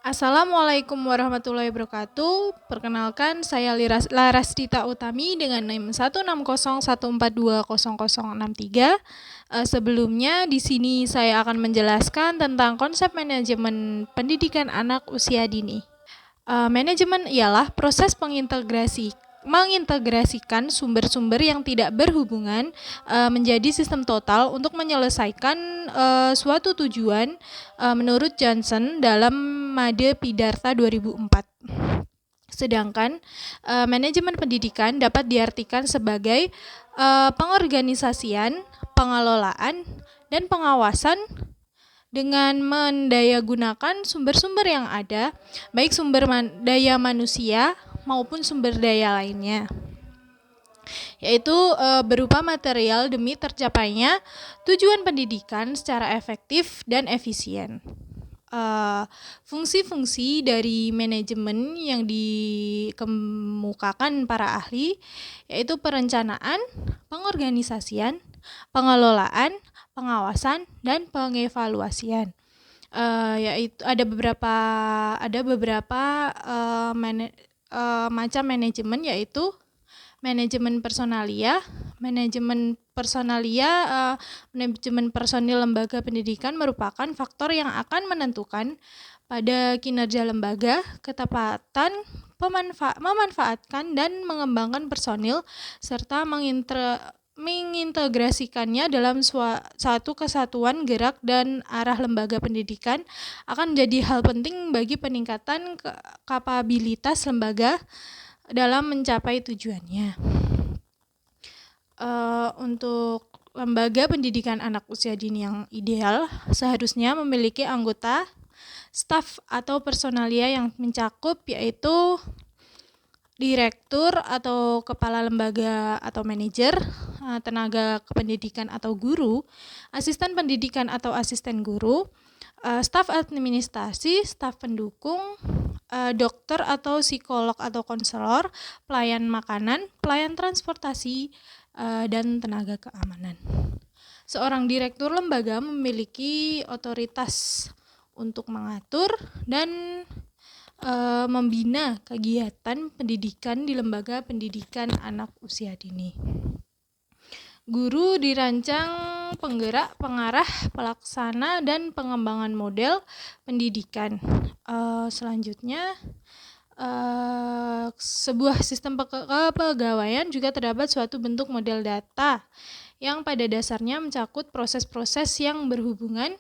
Assalamualaikum warahmatullahi wabarakatuh. Perkenalkan, saya Larastita Utami dengan NIM 16014200063. Sebelumnya di sini saya akan menjelaskan tentang konsep manajemen pendidikan anak usia dini. Manajemen ialah proses mengintegrasikan sumber-sumber yang tidak berhubungan menjadi sistem total untuk menyelesaikan suatu tujuan menurut Johnson dalam Made Pidarta 2004. Sedangkan manajemen pendidikan dapat diartikan sebagai pengorganisasian, pengelolaan, dan pengawasan dengan mendayagunakan sumber-sumber yang ada, baik sumber daya manusia maupun sumber daya lainnya, yaitu berupa material demi tercapainya tujuan pendidikan secara efektif dan efisien. Fungsi-fungsi dari manajemen yang dikemukakan para ahli yaitu perencanaan, pengorganisasian, pengelolaan, pengawasan, dan pengevaluasian. Yaitu ada beberapa macam manajemen, yaitu manajemen personil lembaga pendidikan merupakan faktor yang akan menentukan pada kinerja lembaga, ketepatan memanfaatkan dan mengembangkan personil serta mengintegrasikannya dalam satu kesatuan gerak dan arah lembaga pendidikan akan menjadi hal penting bagi peningkatan kapabilitas lembaga dalam mencapai tujuannya. Untuk lembaga pendidikan anak usia dini yang ideal seharusnya memiliki anggota staf atau personalia yang mencakup, yaitu direktur atau kepala lembaga atau manajer, tenaga kependidikan atau guru, asisten pendidikan atau asisten guru, staf administrasi, staf pendukung, dokter atau psikolog atau konselor, pelayan makanan, pelayan transportasi, dan tenaga keamanan. Seorang direktur lembaga memiliki otoritas untuk mengatur dan membina kegiatan pendidikan di lembaga pendidikan anak usia dini. Guru dirancang penggerak, pengarah, pelaksana, dan pengembangan model pendidikan. Selanjutnya, sebuah sistem kepegawaian juga terdapat suatu bentuk model data yang pada dasarnya mencakup proses-proses yang berhubungan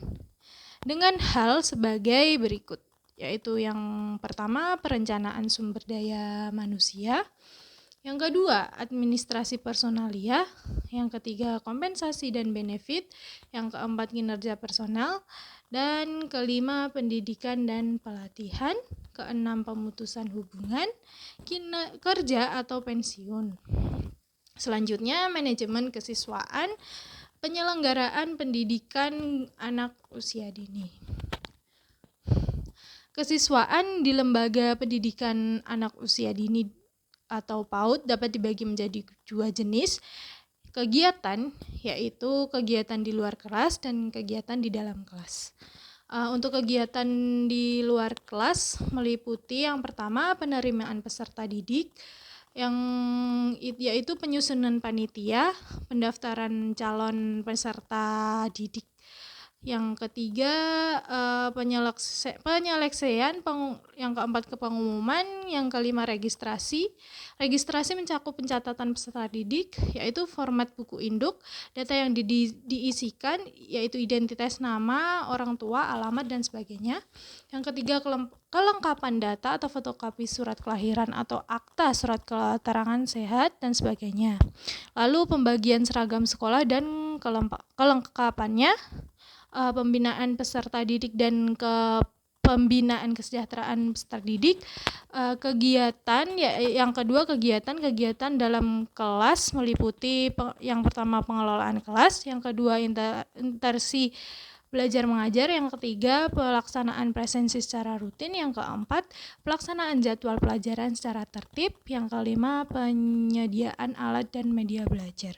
dengan hal sebagai berikut, yaitu yang pertama perencanaan sumber daya manusia, yang kedua administrasi personalia, yang ketiga kompensasi dan benefit, yang keempat kinerja personal, dan kelima pendidikan dan pelatihan, keenam pemutusan hubungan kerja atau pensiun. Selanjutnya manajemen kesiswaan, penyelenggaraan pendidikan anak usia dini. Kesiswaan di lembaga pendidikan anak usia dini atau PAUD dapat dibagi menjadi dua jenis kegiatan, yaitu kegiatan di luar kelas dan kegiatan di dalam kelas. Untuk kegiatan di luar kelas meliputi yang pertama penerimaan peserta didik, yaitu penyusunan panitia, pendaftaran calon peserta didik. Yang ketiga penyeleksian, yang keempat pengumuman, yang kelima registrasi. Registrasi mencakup pencatatan peserta didik, yaitu format buku induk, data yang diisikan yaitu identitas nama, orang tua, alamat, dan sebagainya. Yang ketiga kelengkapan data atau fotokopi surat kelahiran atau akta surat keterangan sehat dan sebagainya. Lalu pembagian seragam sekolah dan kelengkapannya, pembinaan peserta didik dan pembinaan kesejahteraan peserta didik. Kegiatan yang kedua kegiatan dalam kelas meliputi yang pertama pengelolaan kelas, yang kedua interaksi belajar mengajar, yang ketiga pelaksanaan presensi secara rutin, yang keempat pelaksanaan jadwal pelajaran secara tertib, yang kelima penyediaan alat dan media belajar.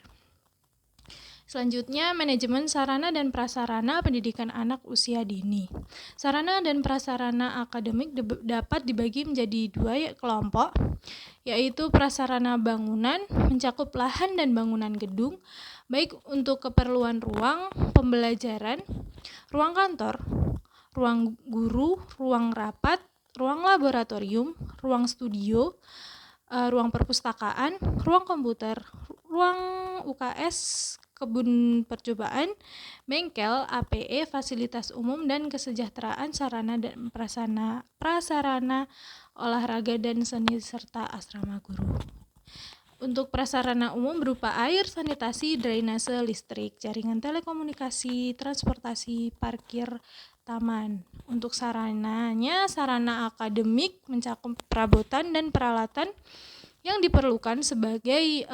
Selanjutnya, manajemen sarana dan prasarana pendidikan anak usia dini. Sarana dan prasarana akademik dapat dibagi menjadi dua kelompok, yaitu prasarana bangunan, mencakup lahan dan bangunan gedung, baik untuk keperluan ruang pembelajaran, ruang kantor, ruang guru, ruang rapat, ruang laboratorium, ruang studio, ruang perpustakaan, ruang komputer, ruang UKS, kebun percobaan, bengkel, APE, fasilitas umum, dan kesejahteraan sarana dan prasarana olahraga dan seni serta asrama guru. Untuk prasarana umum berupa air, sanitasi, drainase, listrik, jaringan telekomunikasi, transportasi, parkir, taman. Untuk sarananya, sarana akademik mencakup perabotan dan peralatan yang diperlukan sebagai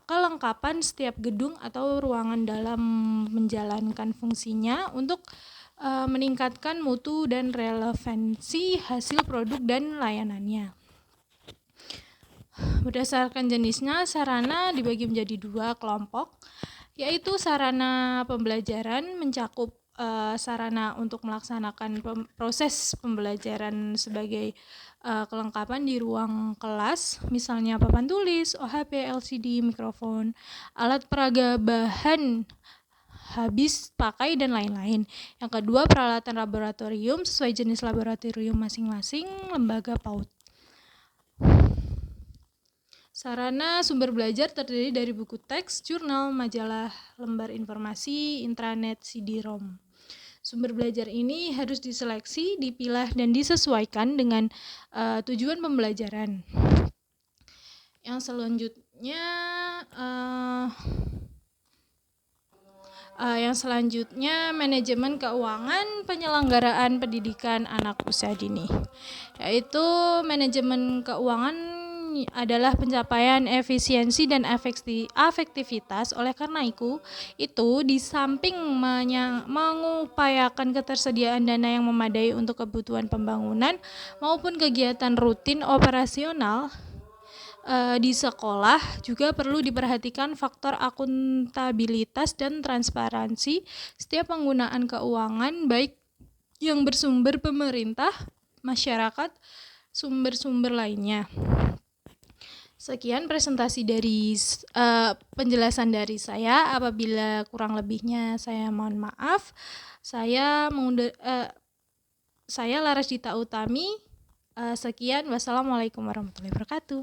kelengkapan setiap gedung atau ruangan dalam menjalankan fungsinya untuk meningkatkan mutu dan relevansi hasil produk dan layanannya. Berdasarkan jenisnya, sarana dibagi menjadi dua kelompok, yaitu sarana pembelajaran mencakup sarana untuk melaksanakan proses pembelajaran sebagai kelengkapan di ruang kelas, misalnya papan tulis, OHP, LCD, mikrofon, alat peraga bahan habis pakai, dan lain-lain. Yang kedua, peralatan laboratorium sesuai jenis laboratorium masing-masing lembaga PAUD. Sarana sumber belajar terdiri dari buku teks, jurnal, majalah, lembar informasi, intranet, CD-ROM. Sumber belajar ini harus diseleksi, dipilah, dan disesuaikan dengan tujuan pembelajaran. Yang selanjutnya manajemen keuangan penyelenggaraan pendidikan anak usia dini, yaitu manajemen keuangan adalah pencapaian efisiensi dan efektivitas. Oleh karena itu di samping mengupayakan ketersediaan dana yang memadai untuk kebutuhan pembangunan maupun kegiatan rutin operasional di sekolah, juga perlu diperhatikan faktor akuntabilitas dan transparansi setiap penggunaan keuangan, baik yang bersumber pemerintah, masyarakat, sumber-sumber lainnya. Sekian presentasi dari penjelasan dari saya. Apabila kurang lebihnya saya mohon maaf. Saya Laras Dita Utami. Sekian, wassalamualaikum warahmatullahi wabarakatuh.